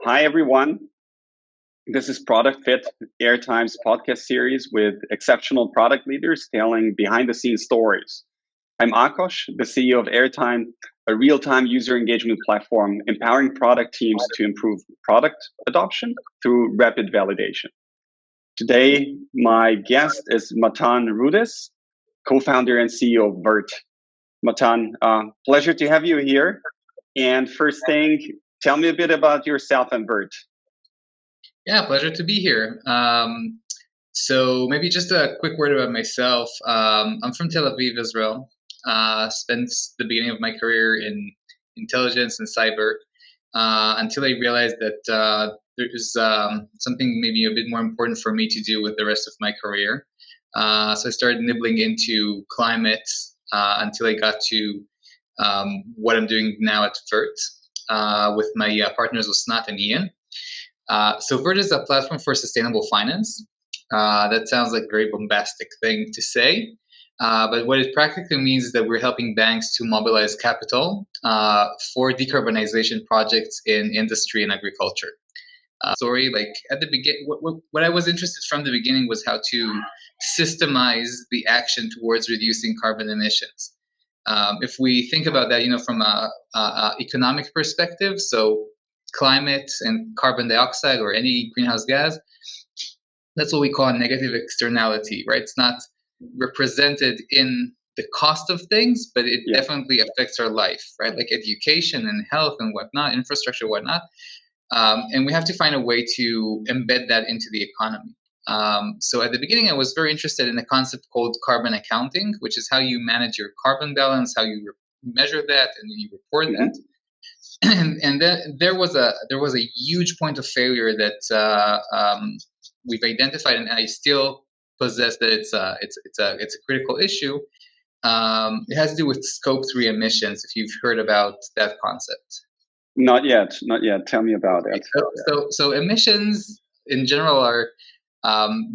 Hi, everyone. This is Product Fit, Airtime's podcast series with exceptional product leaders telling behind the scenes stories. I'm Akash, the CEO of Airtime, a real time user engagement platform empowering product teams to improve product adoption through rapid validation. Today, my guest is Matan Rudis, co founder and CEO of Vert. Matan, pleasure to have you here. And first thing, tell me a bit about yourself and Vert. Yeah, pleasure to be here. So maybe just a quick word about myself. I'm from Tel Aviv, Israel. Spent the beginning of my career in intelligence and cyber until I realized that there is something maybe a bit more important for me to do with the rest of my career. So I started nibbling into climate until I got to what I'm doing now at Vert with my partners Usnat and Ian. So Vert is a platform for sustainable finance. That sounds like a very bombastic thing to say, but what it practically means is that we're helping banks to mobilize capital for decarbonization projects in industry and agriculture. Sorry, like at the beginning, what I was interested from the beginning was how to systemize the action towards reducing carbon emissions. If we think about that, from a economic perspective, so climate and carbon dioxide or any greenhouse gas, that's what we call a negative externality, right? It's not represented in the cost of things, but it definitely affects our life, right? Like education and health and whatnot, infrastructure, whatnot. And we have to find a way to embed that into the economy. So at the beginning, I was very interested in a concept called carbon accounting, which is how you manage your carbon balance, how you measure that, and you report that. And then there was a huge point of failure that we've identified, and I still possess that it's a critical issue. It has to do with Scope 3 emissions. If you've heard about that concept. Not yet. Tell me about it. So emissions in general are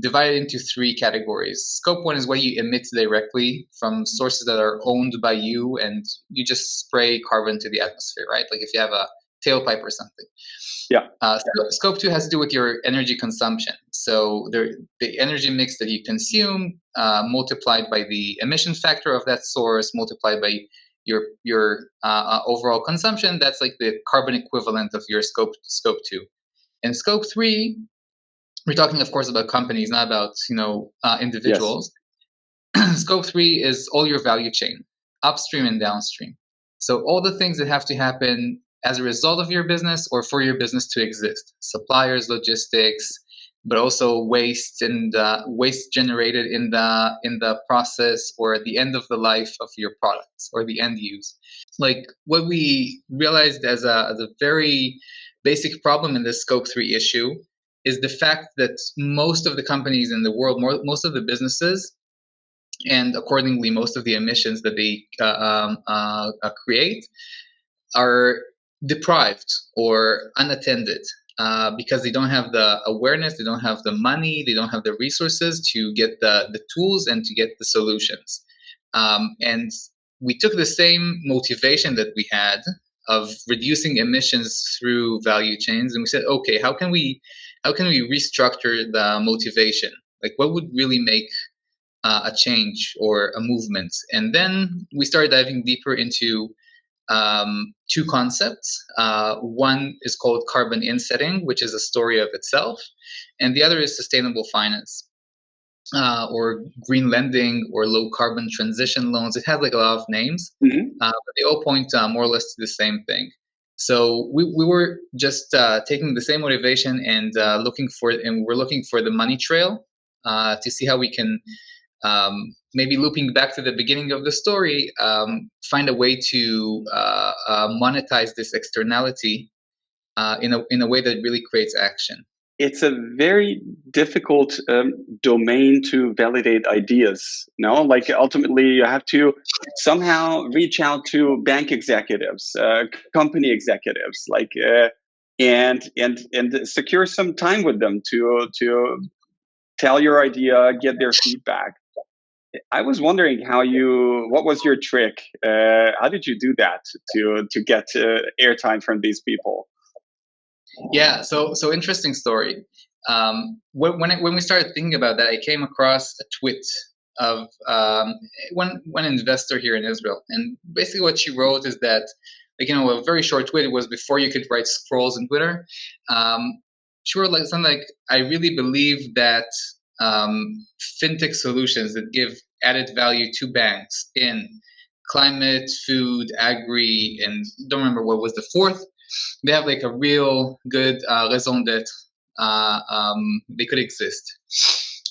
divided into three categories. Scope 1 is what you emit directly from sources that are owned by you, and you just spray carbon to the atmosphere, right? Like if you have a tailpipe or something. Yeah. Scope 2 has to do with your energy consumption. So the energy mix that you consume multiplied by the emission factor of that source multiplied by your overall consumption, that's like the carbon equivalent of your scope 2. And Scope 3, we're talking, of course, about companies, not about individuals. Yes. Scope 3 is all your value chain, upstream and downstream. So all the things that have to happen as a result of your business or for your business to exist: suppliers, logistics, but also waste and waste generated in the process or at the end of the life of your products or the end use. Like what we realized as a very basic problem in this Scope 3 issue is the fact that most of the companies in the world, most of the businesses, and accordingly most of the emissions that they create are deprived or unattended because they don't have the awareness, they don't have the money, they don't have the resources to get the tools and to get the solutions. And we took the same motivation that we had of reducing emissions through value chains, and we said, okay, how can we restructure the motivation? Like what would really make a change or a movement? And then we started diving deeper into two concepts. One is called carbon insetting, which is a story of itself, and the other is sustainable finance, or green lending, or low carbon transition loans. It has like a lot of names, but they all point more or less to the same thing. So we were just taking the same motivation and we're looking for the money trail to see how we can, maybe looping back to the beginning of the story, find a way to monetize this externality in a way that really creates action. It's a very difficult domain to validate ideas. No, like ultimately you have to somehow reach out to bank executives, company executives, like and secure some time with them to tell your idea, get their feedback. I was wondering what was your trick? How did you do that to get airtime from these people? Yeah, so interesting story. When we started thinking about that, I came across a tweet of one investor here in Israel, and basically what she wrote is that, like, a very short tweet. It was before you could write scrolls in Twitter. Um, she wrote like something like, "I really believe that fintech solutions that give added value to banks in climate, food, agri, and don't remember what was the fourth. They have like a real good raison d'être. They could exist."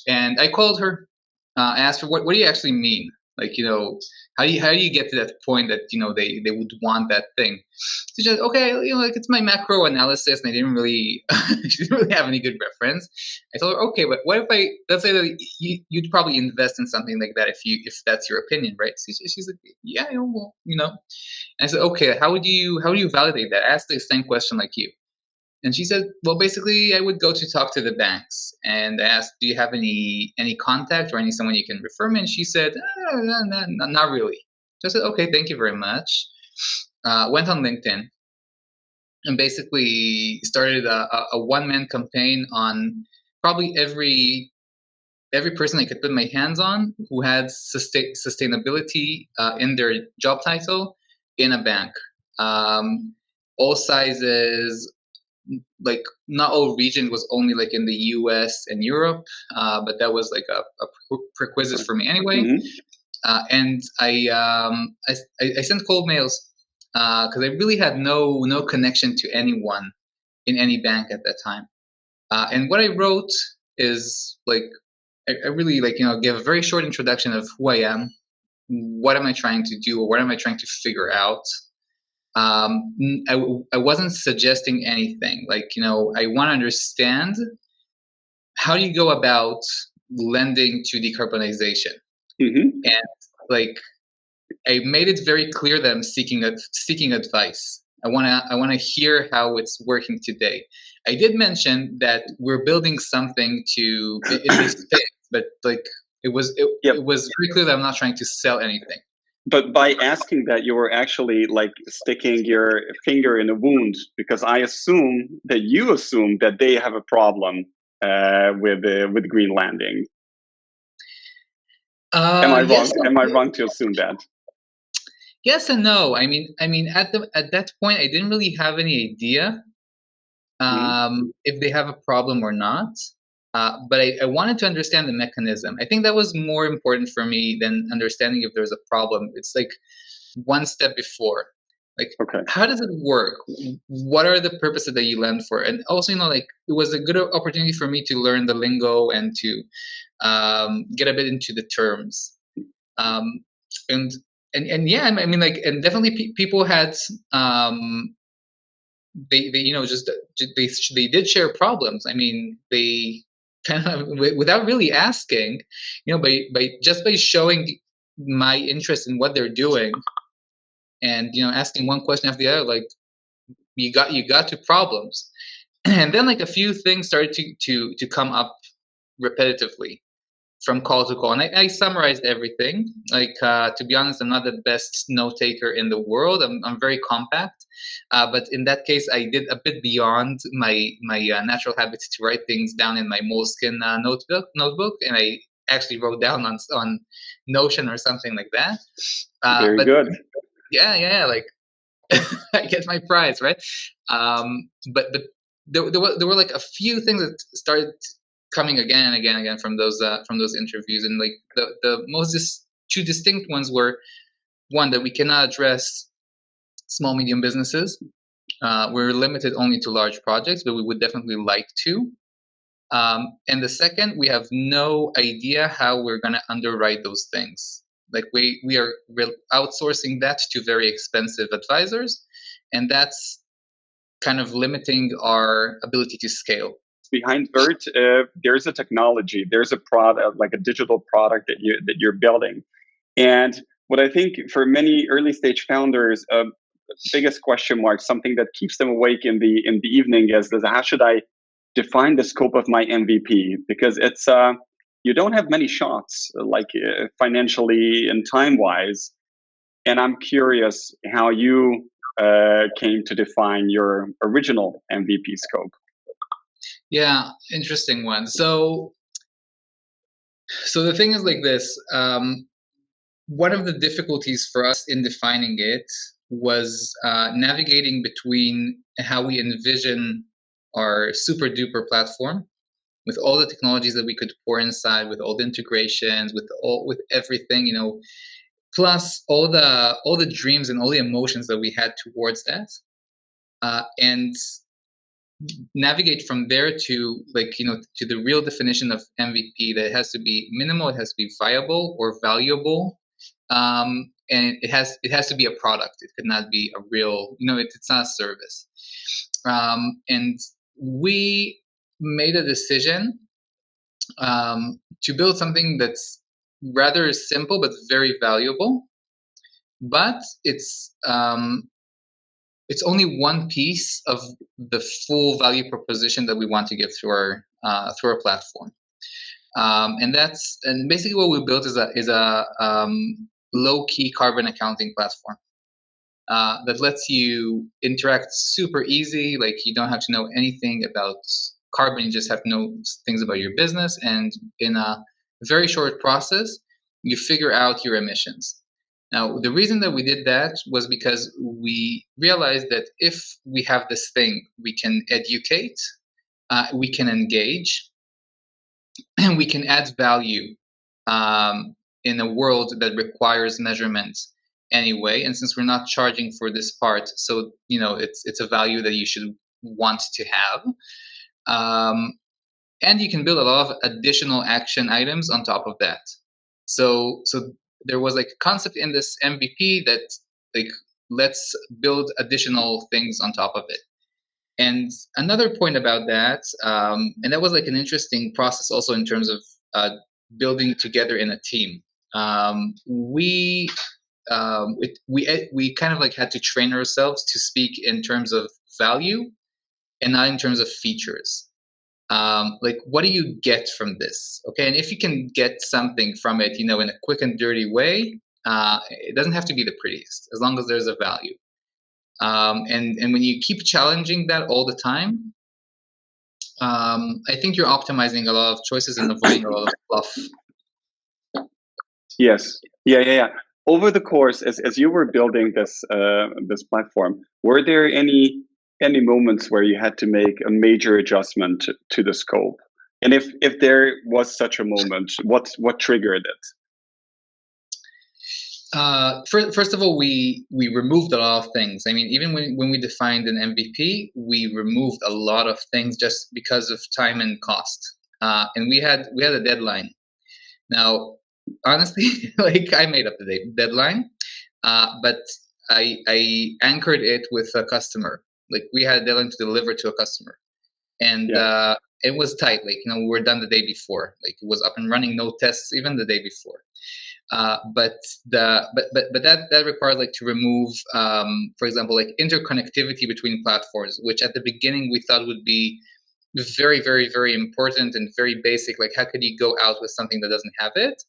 And I called her. I asked her, what do you actually mean? Like, how do you get to that point that they would want that thing? She said, okay, like it's my macro analysis, and I didn't really she didn't really have any good reference. I told her, okay, but what if let's say that you'd probably invest in something like that if that's your opinion, right? She's like, yeah, well, And I said, okay, how do you validate that? I asked the same question like you. And she said, well, basically, I would go to talk to the banks, and I asked, do you have any contact or someone you can refer me? And she said, not really. So I said, okay, thank you very much. Went on LinkedIn and basically started a one-man campaign on probably every person I could put my hands on who had sustainability in their job title in a bank. All sizes, like not all region was only like in the US and Europe, but that was like a prerequisite for me anyway. Mm-hmm. And I sent cold mails because I really had no connection to anyone in any bank at that time. And what I wrote is like I really give a very short introduction of who I am, what am I trying to do, or what am I trying to figure out. I wasn't suggesting anything. Like, I want to understand, how do you go about lending to decarbonization? Mm-hmm. And like, I made it very clear that I'm seeking advice. I want to hear how it's working today. I did mention that we're building something in this space, but like Yep. it was very clear that I'm not trying to sell anything. But by asking that, you were actually like sticking your finger in a wound, because I assume that you assume that they have a problem with green landing. Am I wrong? Yes, Am I wrong to assume that? yes and no. I mean, at that point, I didn't really have any idea if they have a problem or not. But I wanted to understand the mechanism. I think that was more important for me than understanding if there's a problem. It's like one step before. Like, Okay. how does it work? What are the purposes that you lend for? And also, like, it was a good opportunity for me to learn the lingo and to get a bit into the terms. Um, and and yeah, I mean, like, and definitely people had they just they did share problems. I mean, they kind of without really asking, by showing my interest in what they're doing, and asking one question after the other, like, you got to problems. And then like a few things started to come up repetitively from call to call, and I summarized everything. Like, to be honest, I'm not the best note taker in the world. I'm very compact, but in that case, I did a bit beyond my natural habits to write things down in my moleskin notebook, and I actually wrote down on Notion or something like that. Very But good. yeah, like I get my prize, right? But there were like a few things that started coming again and again and again from those interviews, and like the two distinct ones were, one, that we cannot address small medium businesses. We're limited only to large projects, but we would definitely like to. And the second, we have no idea how we're going to underwrite those things. Like, we are outsourcing that to very expensive advisors, and that's kind of limiting our ability to scale. Behind Vert, there's a technology, there's a product, like a digital product that you're building. And what I think for many early stage founders, biggest question mark, something that keeps them awake in the evening, is how should I define the scope of my MVP? Because it's you don't have many shots, like financially and time wise. And I'm curious how you came to define your original MVP scope? Yeah, interesting one. So the thing is like this. One of the difficulties for us in defining it was navigating between how we envision our super duper platform with all the technologies that we could pour inside, with all the integrations, with everything, plus all the dreams and all the emotions that we had towards that, and navigate from there to to the real definition of MVP, that it has to be minimal, it has to be viable or valuable, and it has to be a product. It could not be a real, it's not a service. And we made a decision to build something that's rather simple but very valuable, but it's only one piece of the full value proposition that we want to give through our platform. And basically what we built is a low-key carbon accounting platform that lets you interact super easy. Like, you don't have to know anything about carbon, you just have to know things about your business, and in a very short process, you figure out your emissions. Now, the reason that we did that was because we realized that if we have this thing, we can educate, we can engage, and we can add value in a world that requires measurement anyway. And since we're not charging for this part, so it's a value that you should want to have. And you can build a lot of additional action items on top of that. So there was like a concept in this MVP that let's build additional things on top of it. And another point about that, and that was like an interesting process also in terms of building together in a team. We kind of like had to train ourselves to speak in terms of value and not in terms of features. Like, what do you get from this? Okay, and if you can get something from it, in a quick and dirty way, it doesn't have to be the prettiest, as long as there's a value. And when you keep challenging that all the time, I think you're optimizing a lot of choices and avoiding a lot of fluff. Yes. Yeah. Over the course, as you were building this platform, were there any moments where you had to make a major adjustment to the scope? And if there was such a moment, what triggered it? First of all, we removed a lot of things. I mean, even when we defined an MVP, we removed a lot of things just because of time and cost. And we had a deadline. Now, honestly, like, I made up the deadline, but I anchored it with a customer. Like, we had a deadline to deliver to a customer, and it was tight. Like, we were done the day before. Like, it was up and running, no tests even the day before. But that requires like to remove, for example, like interconnectivity between platforms, which at the beginning we thought would be very, very, very important and very basic. Like, how could you go out with something that doesn't have it?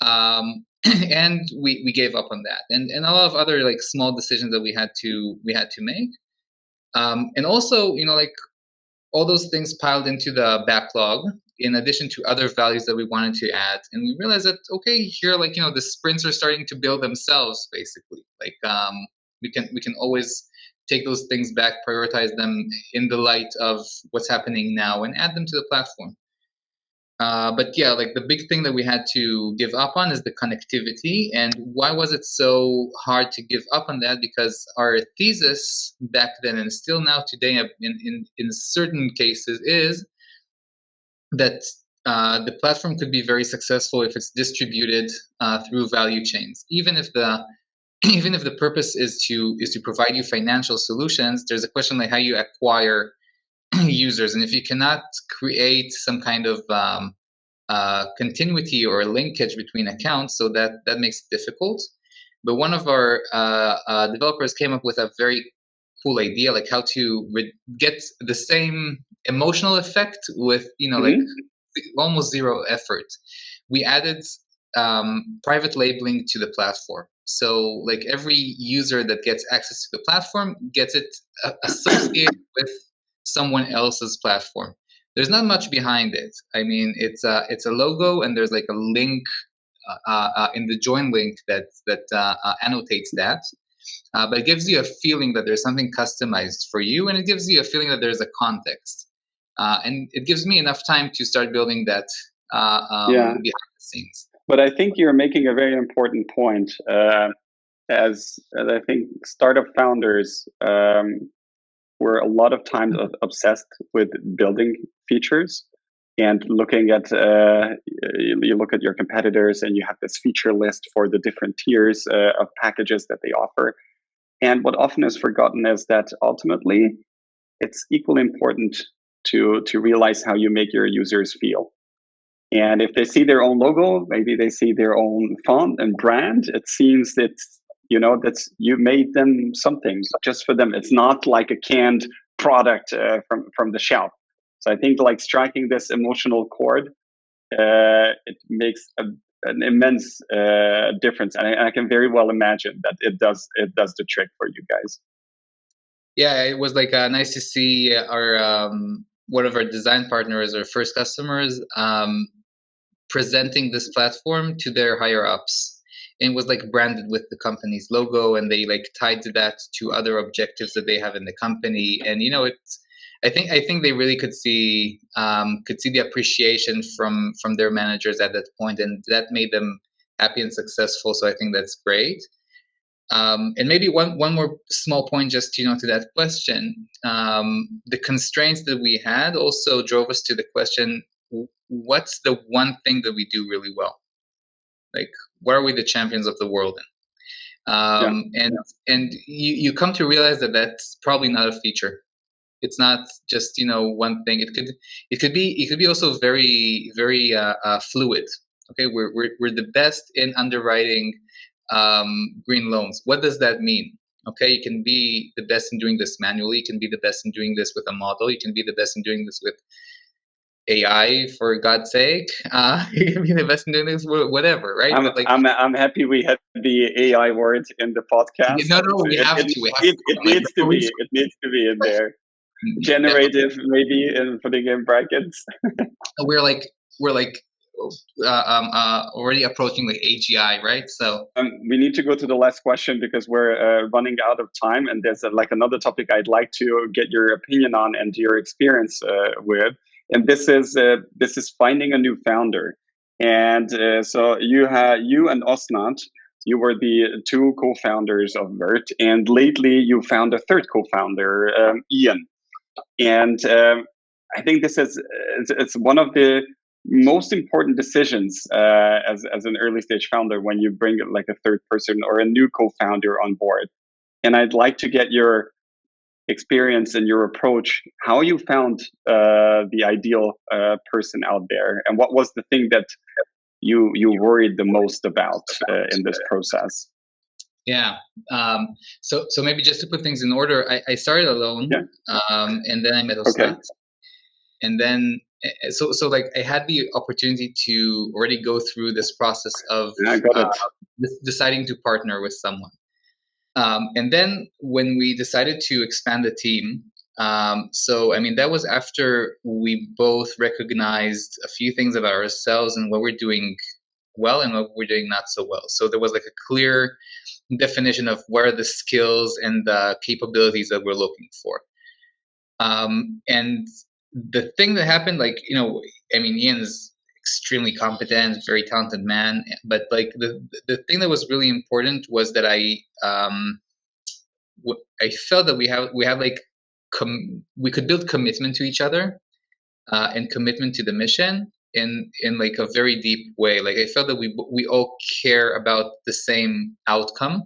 And we gave up on that, and a lot of other like small decisions that we had to make. And also, like, all those things piled into the backlog, in addition to other values that we wanted to add. And we realized that, okay, here, like, the sprints are starting to build themselves, basically. Like, we can always take those things back, prioritize them in the light of what's happening now, and add them to the platform. But yeah, like, the big thing that we had to give up on is the connectivity. And why was it so hard to give up on that? Because our thesis back then, and still now today in certain cases, is that the platform could be very successful if it's distributed through value chains. Even if the purpose is to provide you financial solutions, there's a question like how you acquire users, and if you cannot create some kind of continuity or linkage between accounts, so that makes it difficult. But one of our developers came up with a very cool idea, like how to get the same emotional effect with like almost zero effort. We added private labeling to the platform. So like every user that gets access to the platform gets it associated with someone else's platform. There's not much behind it. I mean, it's a logo, and there's like a link in the join link that annotates that. But it gives you a feeling that there's something customized for you, and it gives you a feeling that there's a context. And it gives me enough time to start building that Yeah. behind the scenes. But I think you're making a very important point. As I think startup founders were a lot of times obsessed with building features and looking at you look at your competitors and you have this feature list for the different tiers of packages that they offer. And what often is forgotten is that ultimately it's equally important to realize how you make your users feel. And if they see their own logo, maybe they see their own font and brand, it seems that that's you made them something just for them. It's not like a canned product from the shelf. So I think like striking this emotional chord, it makes an immense difference, and I can very well imagine that it does the trick for you guys. Yeah, it was like nice to see our one of our design partners, our first customers, presenting this platform to their higher ups. And it was like branded with the company's logo, and they like tied to that to other objectives that they have in the company. And it's I think they really could see the appreciation from their managers at that point, and that made them happy and successful. So I think that's great. And maybe one more small point, just to that question. The constraints that we had also drove us to the question: what's the one thing that we do really well? Like, what are we the champions of the world in? And you come to realize that that's probably not a feature. It's not just one thing. It could be also very very fluid. Okay, we're the best in underwriting green loans. What does that mean? Okay, you can be the best in doing this manually. You can be the best in doing this with a model. You can be the best in doing this with AI, for God's sake. You can be the best in doing this, whatever, right? I'm But like, I'm happy we had the AI word in the podcast. no, we have It, to. We have it, to. it Like, needs to be in there. Generative, maybe, in putting in brackets. we're like already approaching like AGI, right? So We need to go to the last question because we're running out of time, and there's like another topic I'd like to get your opinion on and your experience with, and this is finding a new founder. And so you and Osnat, you were the two co-founders of Vert, and lately you found a third co-founder, Ian. And I think it's one of the most important decisions as an early stage founder when you bring like a third person or a new co-founder on board. And I'd like to get your experience and your approach, how you found the ideal person out there, and what was the thing that you worried the most about in this process. yeah. So maybe just to put things in order, I started alone, and then I met Osnat. Okay. And then so like I had the opportunity to already go through this process of deciding to partner with someone. And then when we decided to expand the team, so I mean that was after we both recognized a few things about ourselves and what we're doing well and what we're doing not so well. So there was like a clear definition of what are the skills and the capabilities that we're looking for. And the thing that happened, like, I mean, Ian's extremely competent, very talented man, but like the thing that was really important was that I felt that we have like we could build commitment to each other, and commitment to the mission in like a very deep way. Like I felt that we all care about the same outcome,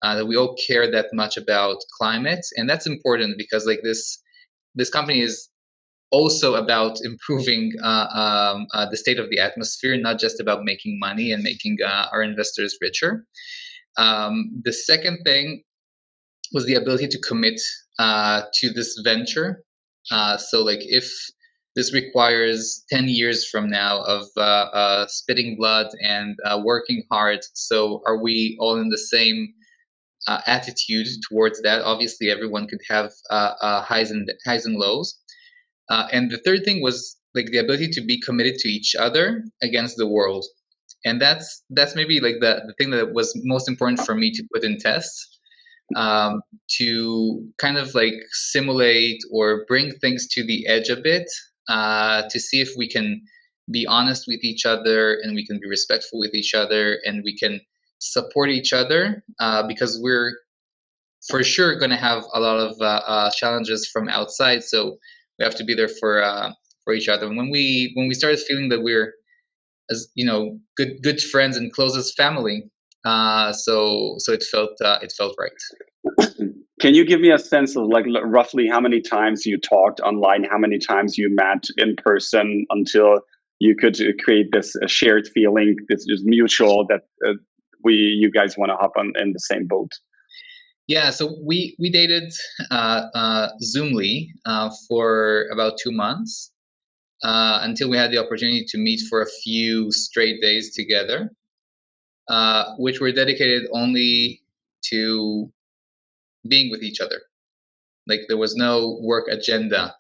that we all care that much about climate, and that's important because like this company is also about improving the state of the atmosphere, not just about making money and making our investors richer. The second thing was the ability to commit to this venture. So like if this requires 10 years from now of spitting blood and working hard. So are we all in the same attitude towards that? Obviously, everyone could have highs and lows. And the third thing was like the ability to be committed to each other against the world. And that's maybe like the thing that was most important for me to put in tests, to kind of like simulate or bring things to the edge a bit, to see if we can be honest with each other and we can be respectful with each other and we can support each other, because we're for sure going to have a lot of challenges from outside. So we have to be there for each other. And when we started feeling that we're, as good friends and closest family, so it felt right. Can you give me a sense of like roughly how many times you talked online, how many times you met in person until you could create this shared feeling, this is mutual, that you guys want to hop on in the same boat? Yeah, so we dated Zoomly for about 2 months, until we had the opportunity to meet for a few straight days together, which were dedicated only to being with each other. Like there was no work agenda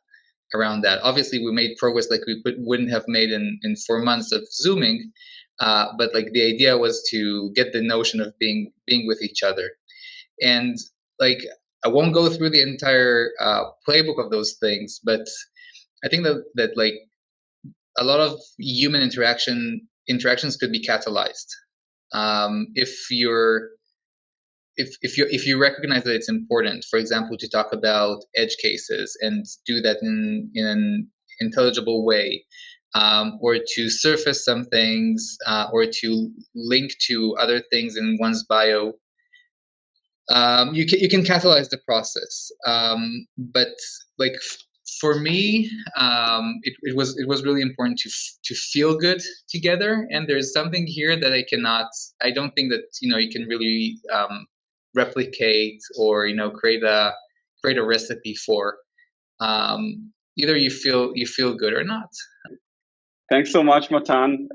around that. Obviously, we made progress like we wouldn't have made in 4 months of Zooming, but like the idea was to get the notion of being with each other. And like I won't go through the entire playbook of those things, but I think that like a lot of human interactions could be catalyzed, if you recognize that it's important, for example, to talk about edge cases and do that in an intelligible way, or to surface some things, or to link to other things in one's bio. You can catalyze the process, but like for me, it was really important to feel good together. And there's something here that I don't think that you can really replicate or create a recipe for. Either you feel good or not. Thanks so much, Matan,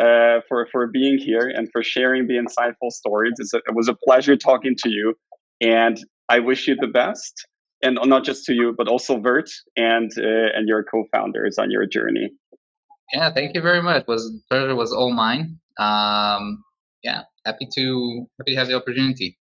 for being here and for sharing the insightful stories. It was a pleasure talking to you, and I wish you the best. And not just to you, but also Vert and your co-founders on your journey. Yeah, thank you very much. Pleasure was all mine. Yeah, happy to have the opportunity.